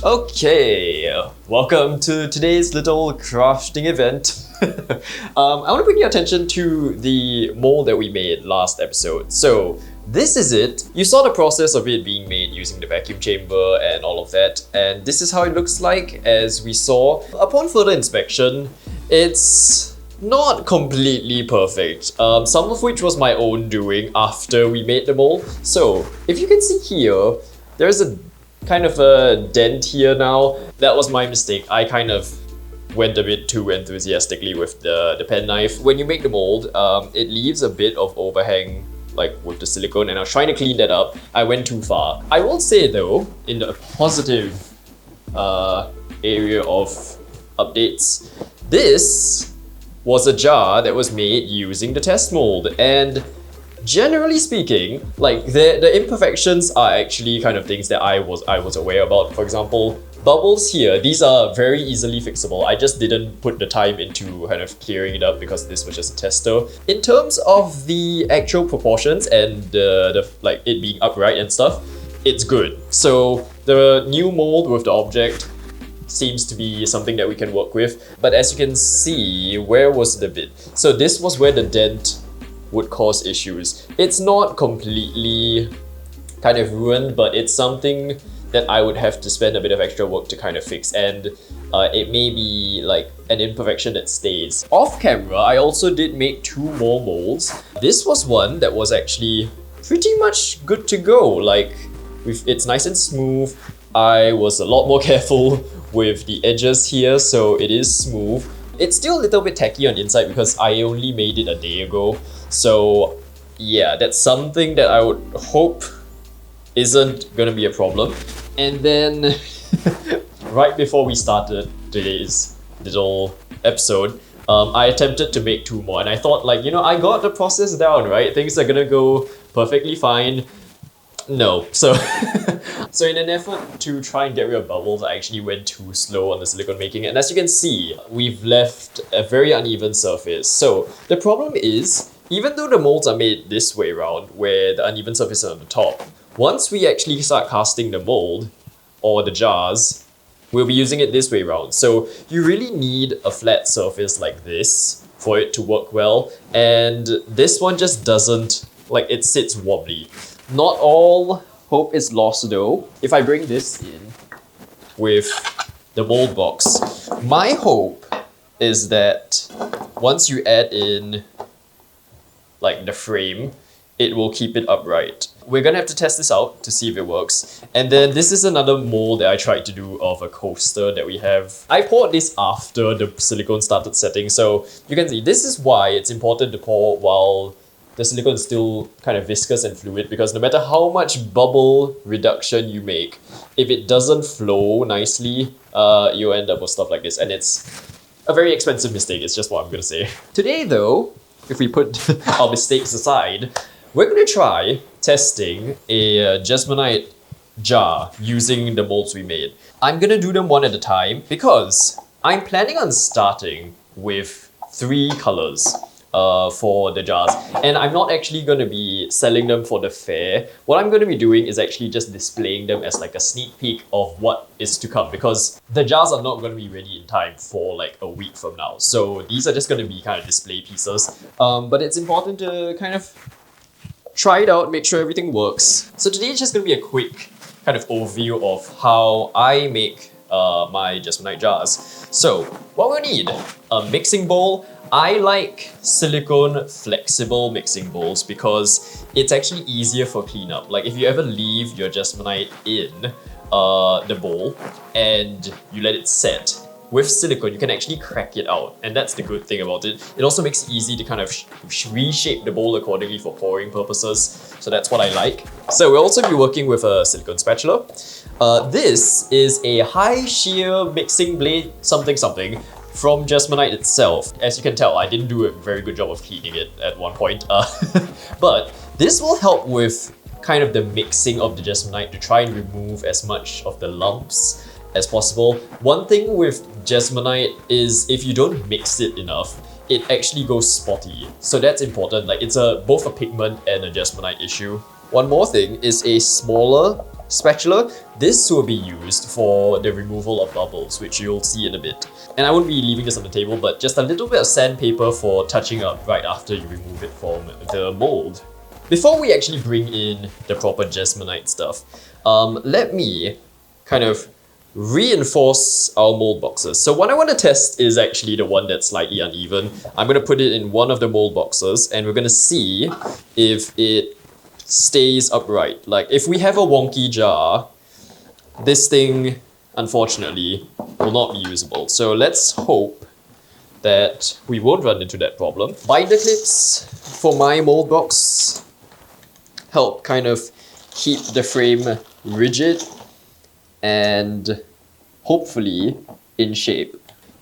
Okay, welcome to today's little crafting event. I want to bring your attention to the mold that we made last episode. So this is it. You saw the process of it being made using the vacuum chamber and all of that, and this is how it looks like. As we saw, upon further inspection, it's not completely perfect, some of which was my own doing after we made the mold. So if you can see here, there's a kind of a dent here now. That was my mistake. I kind of went a bit too enthusiastically with the pen knife. When you make the mold, it leaves a bit of overhang like with the silicone, and I was trying to clean that up. I went too far. I will say though, in the positive area of updates, this was a jar that was made using the test mold, and generally speaking, like the imperfections are actually kind of things that I was aware about. For example, bubbles here, these are very easily fixable. I just didn't put the time into kind of clearing it up because this was just a tester. In terms of the actual proportions and the like it being upright and stuff, it's good. So the new mold with the object seems to be something that we can work with. But as you can see, where was the bit? So this was where the dent would cause issues. It's not completely kind of ruined, but it's something that I would have to spend a bit of extra work to kind of fix, and it may be like an imperfection that stays. Off camera, I also did make 2 more molds. This was one that was actually pretty much good to go. Like, it's nice and smooth. I was a lot more careful with the edges here, so it is smooth. It's still a little bit tacky on the inside because I only made it a day ago. So yeah, that's something that I would hope isn't gonna be a problem. And then right before we started today's little episode, I attempted to make 2 more, and I thought, like, you know, I got the process down, right? Things are gonna go perfectly fine. No. So so in an effort to try and get rid of bubbles, I actually went too slow on the silicone making, and as you can see, we've left a very uneven surface. So the problem is, even though the molds are made this way around, where the uneven surface is on the top, once we actually start casting the mold, or the jars, we'll be using it this way around. So you really need a flat surface like this for it to work well, and this one just doesn't, like, it sits wobbly. Not all hope is lost though. If I bring this in with the mold box, my hope is that once you add in like the frame, it will keep it upright. We're gonna have to test this out to see if it works. And then this is another mold that I tried to do of a coaster that we have. I poured this after the silicone started setting, so you can see this is why it's important to pour while the silicone is still kind of viscous and fluid, because no matter how much bubble reduction you make, if it doesn't flow nicely, you'll end up with stuff like this, and it's a very expensive mistake. It's just what I'm gonna say. Today though, if we put our mistakes aside, we're gonna try testing a Jesmonite jar using the molds we made. I'm gonna do them one at a time because I'm planning on starting with 3 colors for the jars, and I'm not actually going to be selling them for the fair. What I'm going to be doing is actually just displaying them as like a sneak peek of what is to come, because the jars are not going to be ready in time for like a week from now. So these are just going to be kind of display pieces, but it's important to kind of try it out, make sure everything works. So today it's just going to be a quick kind of overview of how I make my Jesmonite jars. So what we'll need: a mixing bowl. I like silicone flexible mixing bowls because it's actually easier for cleanup. Like if you ever leave your Jesmonite in the bowl and you let it set, with silicone you can actually crack it out, and that's the good thing about it. It also makes it easy to kind of reshape the bowl accordingly for pouring purposes, so that's what I like. So we'll also be working with a silicone spatula. This is a high shear mixing blade something from Jesmonite itself. As you can tell, I didn't do a very good job of cleaning it at one point, but this will help with kind of the mixing of the Jesmonite to try and remove as much of the lumps as possible. One thing with Jesmonite is if you don't mix it enough, it actually goes spotty. So that's important. Like, it's both a pigment and a Jesmonite issue. One more thing is a smaller spatula. This will be used for the removal of bubbles, which you'll see in a bit. And I won't be leaving this on the table, but just a little bit of sandpaper for touching up right after you remove it from the mold. Before we actually bring in the proper Jesmonite stuff, let me kind of reinforce our mold boxes. So what I want to test is actually the one that's slightly uneven. I'm going to put it in one of the mold boxes and we're going to see if it stays upright. Like if we have a wonky jar, this thing unfortunately will not be usable. So let's hope that we won't run into that problem. Binder clips for my mold box help kind of keep the frame rigid and hopefully in shape.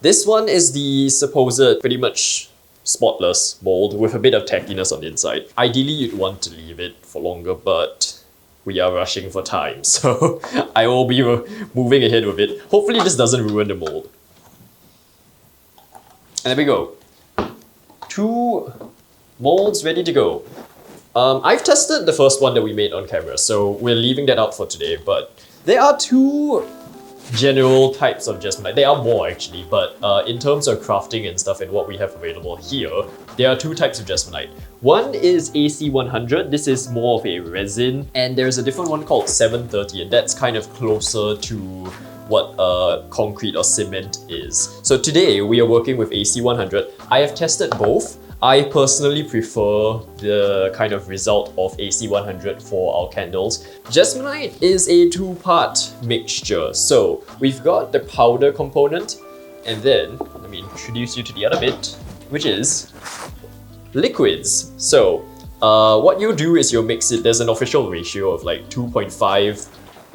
This one is the supposed pretty much spotless mold with a bit of tackiness on the inside. Ideally you'd want to leave it for longer, but we are rushing for time, so I will be moving ahead with it. Hopefully this doesn't ruin the mold. And there we go. 2 molds ready to go. I've tested the first one that we made on camera, so we're leaving that out for today, but there are 2 general types of Jesmonite. There are more actually, but in terms of crafting and stuff and what we have available here, there are 2 types of Jesmonite. One is AC100, this is more of a resin, and there's a different one called 730, and that's kind of closer to what concrete or cement is. So today we are working with AC100. I have tested both. I personally prefer the kind of result of AC100 for our candles. Jesmonite is a 2-part mixture. So we've got the powder component, and then let me introduce you to the other bit, which is liquids. So what you do is you'll mix it. There's an official ratio of like 2.5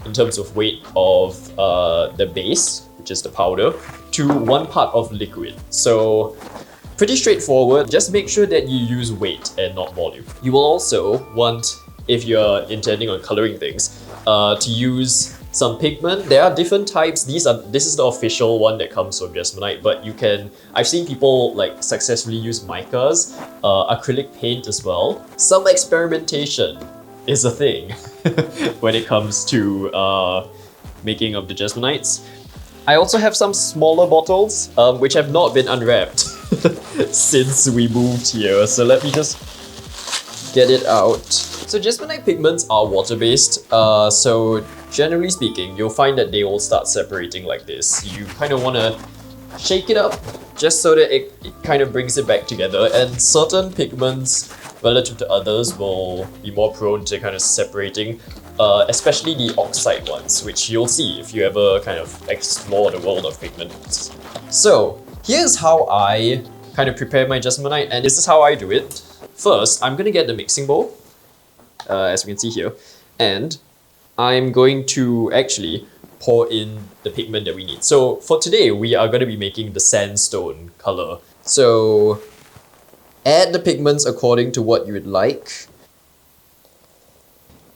in terms of weight of the base, which is the powder, to 1 part of liquid. So pretty straightforward. Just make sure that you use weight and not volume. You will also want, if you're intending on coloring things, to use some pigment. There are different types. This is the official one that comes from Jesmonite, but you can, I've seen people like successfully use micas, acrylic paint as well. Some experimentation is a thing when it comes to making of the Jesmonites. I also have some smaller bottles, which have not been unwrapped since we moved here. So let me just get it out. So Jesmonite pigments are water-based. So generally speaking, you'll find that they will start separating like this. You kind of want to shake it up just so that it kind of brings it back together. And certain pigments relative to others will be more prone to kind of separating. Especially the oxide ones, which you'll see if you ever kind of explore the world of pigments. So here's how I kind of prepare my Jesmonite, and this is how I do it. First, I'm going to get the mixing bowl, as we can see here, and I'm going to actually pour in the pigment that we need. So for today, we are going to be making the sandstone color. So add the pigments according to what you would like.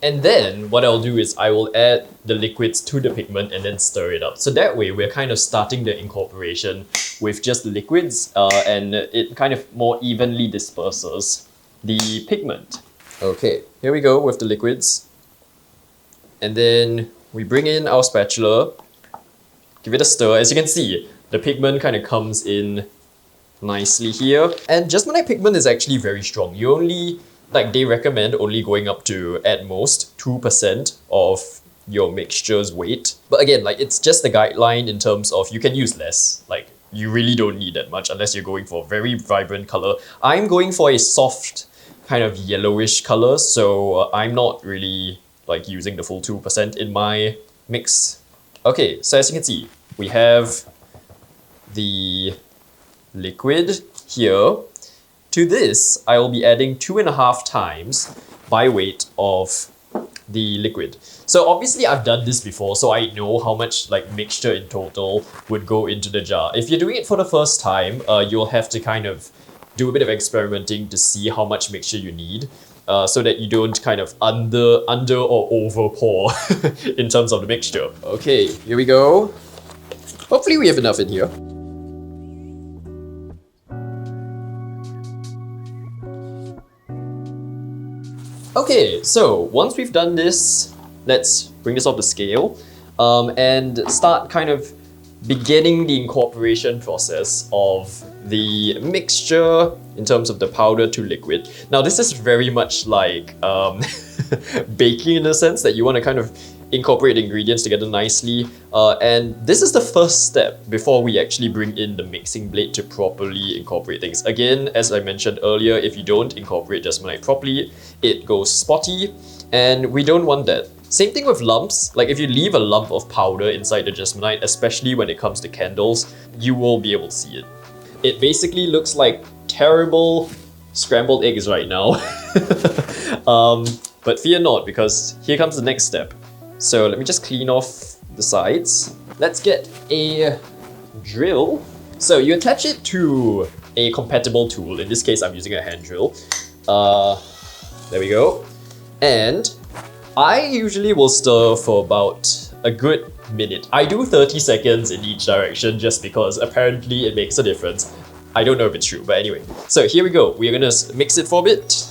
And then what I'll do is I will add the liquids to the pigment and then stir it up. So that way we're kind of starting the incorporation with just liquids and it kind of more evenly disperses the pigment. Okay, here we go with the liquids. And then we bring in our spatula, give it a stir. As you can see, the pigment kind of comes in nicely here. And Jesmonite pigment is actually very strong. You only, like they recommend only going up to at most 2% of your mixture's weight. But again, like it's just a guideline in terms of you can use less. Like you really don't need that much unless you're going for a very vibrant color. I'm going for a soft kind of yellowish color, so I'm not really like using the full 2% in my mix. Okay, so as you can see, we have the liquid here. To this, I will be adding 2.5 times by weight of the liquid. So obviously I've done this before, so I know how much like mixture in total would go into the jar. If you're doing it for the first time, you'll have to kind of do a bit of experimenting to see how much mixture you need, so that you don't kind of under or over pour in terms of the mixture. Okay, here we go. Hopefully we have enough in here. Okay, so once we've done this, let's bring this off the scale and start kind of beginning the incorporation process of the mixture in terms of the powder to liquid. Now this is very much like baking in a sense, that you want to kind of incorporate the ingredients together nicely, and this is the first step before we actually bring in the mixing blade to properly incorporate things. Again, as I mentioned earlier, if you don't incorporate Jesmonite properly, it goes spotty, and we don't want that. Same thing with lumps. Like if you leave a lump of powder inside the Jesmonite, especially when it comes to candles, you will be able to see it. It basically looks like terrible scrambled eggs right now. But fear not, because here comes the next step. So let me just clean off the sides. Let's get a drill. So you attach it to a compatible tool. In this case, I'm using a hand drill. There we go. And I usually will stir for about a good minute. I do 30 seconds in each direction just because apparently it makes a difference. I don't know if it's true, but anyway. So here we go. We're gonna mix it for a bit.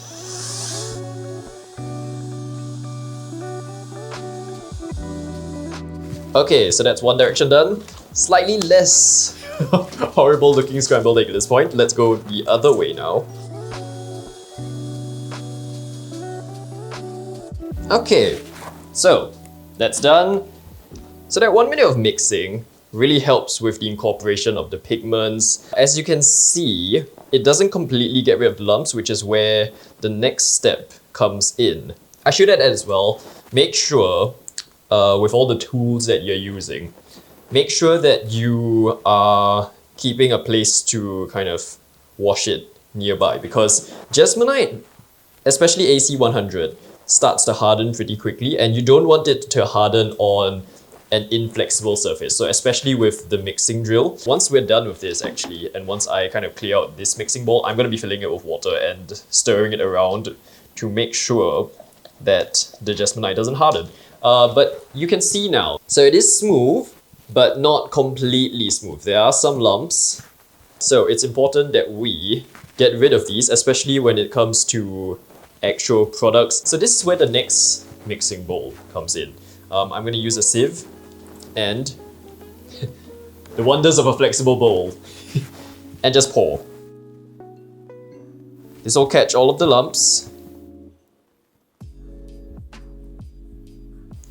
Okay, so that's one direction done. Slightly less horrible looking scrambled egg at this point. Let's go the other way now. Okay, so that's done. So that 1 minute of mixing really helps with the incorporation of the pigments. As you can see, it doesn't completely get rid of the lumps, which is where the next step comes in. I should add as well, make sure with all the tools that you're using, make sure that you are keeping a place to kind of wash it nearby, because Jesmonite, especially AC100, starts to harden pretty quickly, and you don't want it to harden on an inflexible surface. So especially with the mixing drill, once we're done with this actually, and once I kind of clear out this mixing bowl, I'm going to be filling it with water and stirring it around to make sure that the Jesmonite doesn't harden. But you can see now, so it is smooth, but not completely smooth. There are some lumps. So it's important that we get rid of these, especially when it comes to actual products. So this is where the next mixing bowl comes in. I'm going to use a sieve and the wonders of a flexible bowl and just pour. This will catch all of the lumps.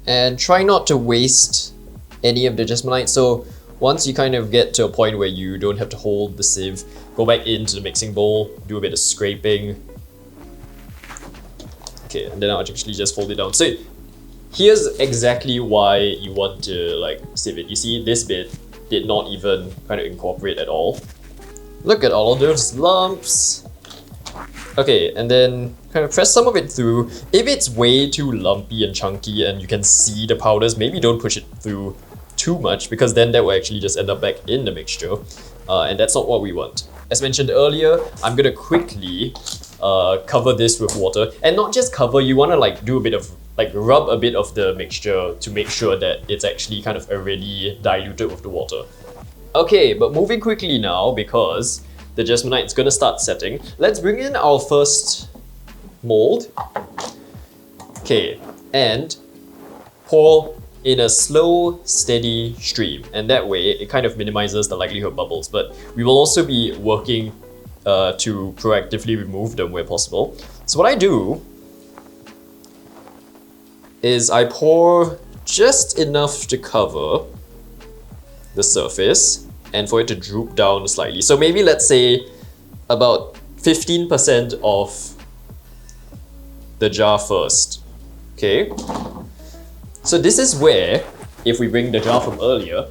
And try not to waste any of the Jesmonite. So once you kind of get to a point where you don't have to hold the sieve, go back into the mixing bowl, do a bit of scraping. Okay, and then I'll actually just fold it down. So here's exactly why you want to like sieve it. You see, this bit did not even kind of incorporate at all. Look at all of those lumps. Okay, and then kind of press some of it through. If it's way too lumpy and chunky and you can see the powders, maybe don't push it through too much, because then that will actually just end up back in the mixture. And that's not what we want. As mentioned earlier, I'm gonna quickly cover this with water. And not just cover, you wanna like do a bit of, like rub a bit of the mixture to make sure that it's actually kind of already diluted with the water. Okay, but moving quickly now, because the Jesmonite is gonna start setting. Let's bring in our first mold. Okay, and pour in a slow, steady stream. And that way, it kind of minimizes the likelihood of bubbles. But we will also be working to proactively remove them where possible. So what I do is I pour just enough to cover the surface and for it to droop down slightly. So maybe let's say about 15% of the jar first. Okay. So this is where, if we bring the jar from earlier,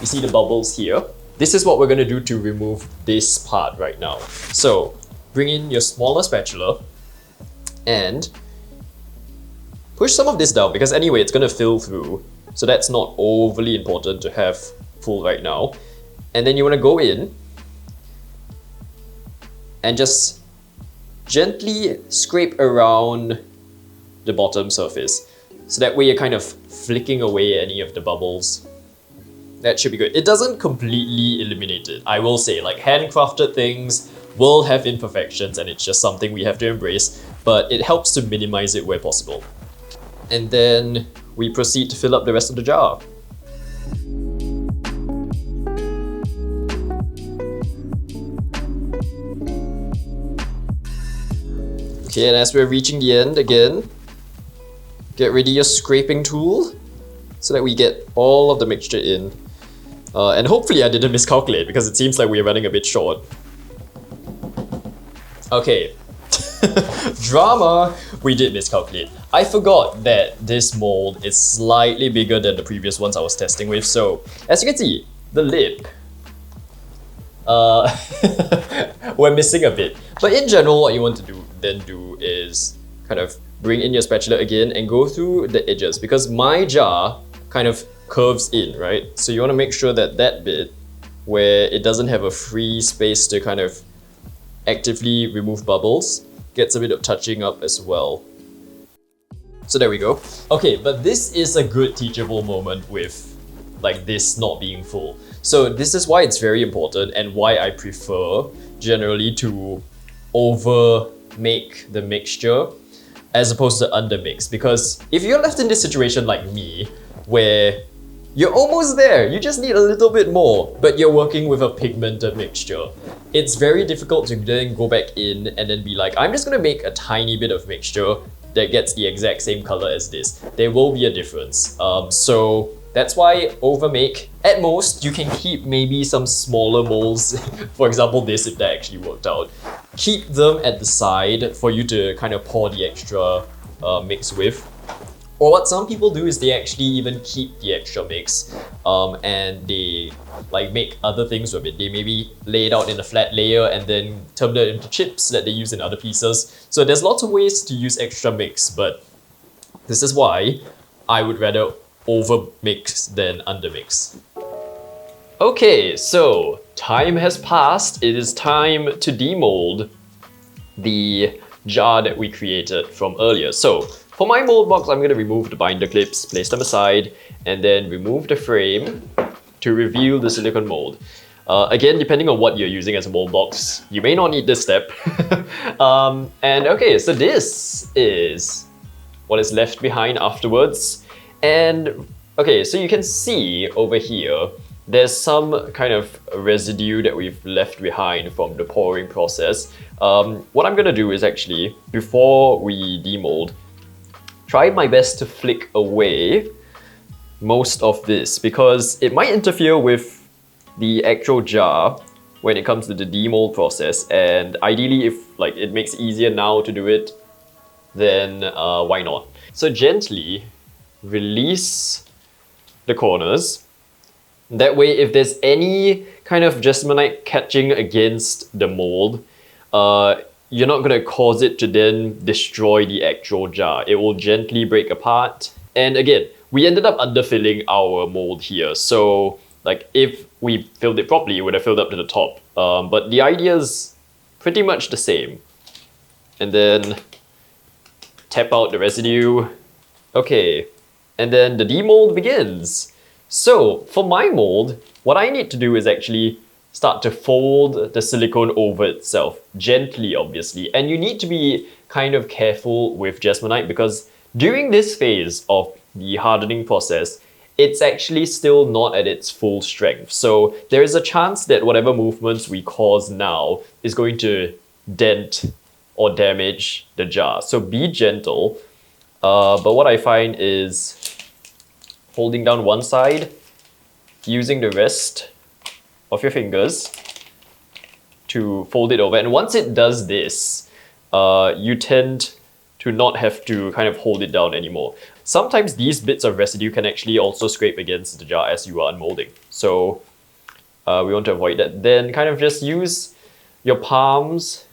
you see the bubbles here. This is what we're going to do to remove this part right now. So bring in your smaller spatula and push some of this down, because anyway it's going to fill through. So that's not overly important to have full right now. And then you want to go in and just gently scrape around the bottom surface. So that way you're kind of flicking away any of the bubbles. That should be good. It doesn't completely eliminate it. I will say, like, handcrafted things will have imperfections and it's just something we have to embrace, but it helps to minimize it where possible. And then we proceed to fill up the rest of the jar. Okay, and as we're reaching the end again, get ready your scraping tool so that we get all of the mixture in. And hopefully I didn't miscalculate because it seems like we're running a bit short. Okay, drama, we did miscalculate. I forgot that this mold is slightly bigger than the previous ones I was testing with. So as you can see, the lip, we're missing a bit. But in general, what you want to do is kind of bring in your spatula again and go through the edges, because my jar kind of curves in, right? So you want to make sure that that bit where it doesn't have a free space to kind of actively remove bubbles gets a bit of touching up as well. So there we go. Okay, but this is a good teachable moment with like this not being full. So this is why it's very important and why I prefer generally to over make the mixture as opposed to under mix, because if you're left in this situation like me where you're almost there, you just need a little bit more, but you're working with a pigmented mixture, it's very difficult to then go back in and then be like, I'm just gonna make a tiny bit of mixture that gets the exact same color as this. There will be a difference. So that's why overmake. At most, you can keep maybe some smaller molds, for example this, if that actually worked out. Keep them at the side for you to kind of pour the extra mix with. Or what some people do is they actually even keep the extra mix and they like make other things with it. They maybe lay it out in a flat layer and then turn it into chips that they use in other pieces. So there's lots of ways to use extra mix, but this is why I would rather over mix than under mix. Okay, so time has passed. It is time to demold the jar that we created from earlier. So for my mold box, I'm going to remove the binder clips, place them aside, and then remove the frame to reveal the silicone mold. Again, depending on what you're using as a mold box, you may not need this step. And okay, so this is what is left behind afterwards. And okay, so you can see over here, there's some kind of residue that we've left behind from the pouring process. What I'm gonna do is actually, before we demold, try my best to flick away most of this because it might interfere with the actual jar when it comes to the demold process, and ideally if like it makes it easier now to do it, then why not? So gently release the corners. That way if there's any kind of Jesmonite catching against the mold, you're not gonna cause it to then destroy the actual jar. It will gently break apart. And again, we ended up underfilling our mold here. So like if we filled it properly, it would have filled up to the top. But the idea is pretty much the same. And then tap out the residue. Okay, and then the demold begins. So for my mold, what I need to do is actually start to fold the silicone over itself, gently obviously. And you need to be kind of careful with Jesmonite because during this phase of the hardening process, it's actually still not at its full strength. So there is a chance that whatever movements we cause now is going to dent or damage the jar. So be gentle. But what I find is holding down one side, using the rest of your fingers to fold it over. And once it does this, you tend to not have to kind of hold it down anymore. Sometimes these bits of residue can actually also scrape against the jar as you are unmolding. So we want to avoid that. Then kind of just use your palms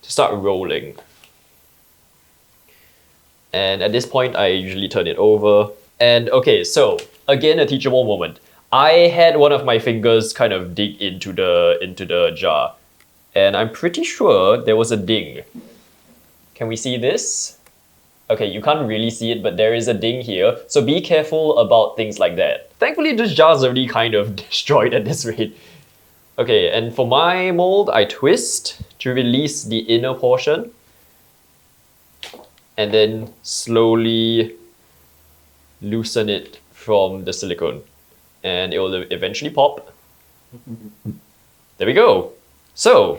to start rolling. And at this point, I usually turn it over. And okay, so again, a teachable moment. I had one of my fingers kind of dig into the jar, and I'm pretty sure there was a ding. Can we see this? Okay, you can't really see it, but there is a ding here, so be careful about things like that. Thankfully, this jar is already kind of destroyed at this rate. Okay, and for my mold, I twist to release the inner portion, and then slowly loosen it from the silicone and it will eventually pop. There we go. So,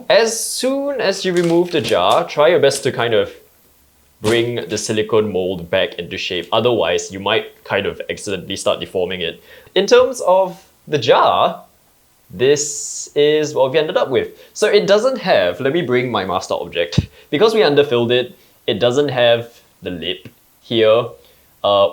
as soon as you remove the jar, try your best to kind of bring the silicone mold back into shape. Otherwise, you might kind of accidentally start deforming it. In terms of the jar, this is what we ended up with. So it doesn't have, let me bring my master object. Because we underfilled it, it doesn't have the lip here,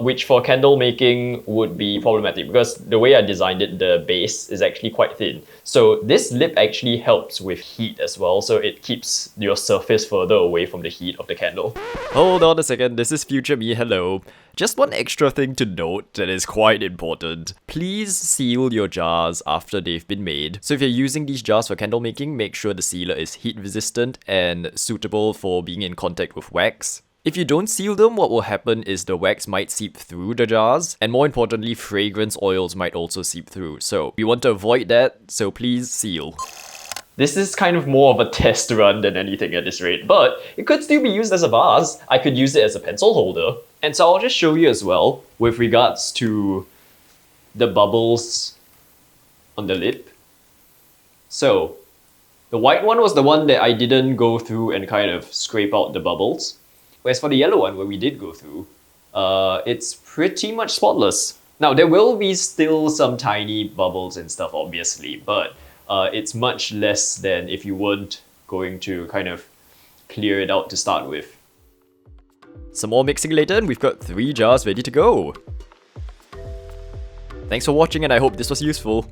which for candle making would be problematic because the way I designed it, the base is actually quite thin. So this lip actually helps with heat as well, so it keeps your surface further away from the heat of the candle. Hold on a second, this is future me, hello. Just one extra thing to note that is quite important. Please seal your jars after they've been made. So if you're using these jars for candle making, make sure the sealer is heat resistant and suitable for being in contact with wax. If you don't seal them, what will happen is the wax might seep through the jars, and more importantly, fragrance oils might also seep through. So we want to avoid that, so please seal. This is kind of more of a test run than anything at this rate, but it could still be used as a vase. I could use it as a pencil holder. And so I'll just show you as well with regards to the bubbles on the lip. So the white one was the one that I didn't go through and kind of scrape out the bubbles. Whereas for the yellow one, where we did go through, it's pretty much spotless. Now, there will be still some tiny bubbles and stuff, obviously, but it's much less than if you weren't going to kind of clear it out to start with. Some more mixing later, and we've got 3 jars ready to go. Thanks for watching, and I hope this was useful.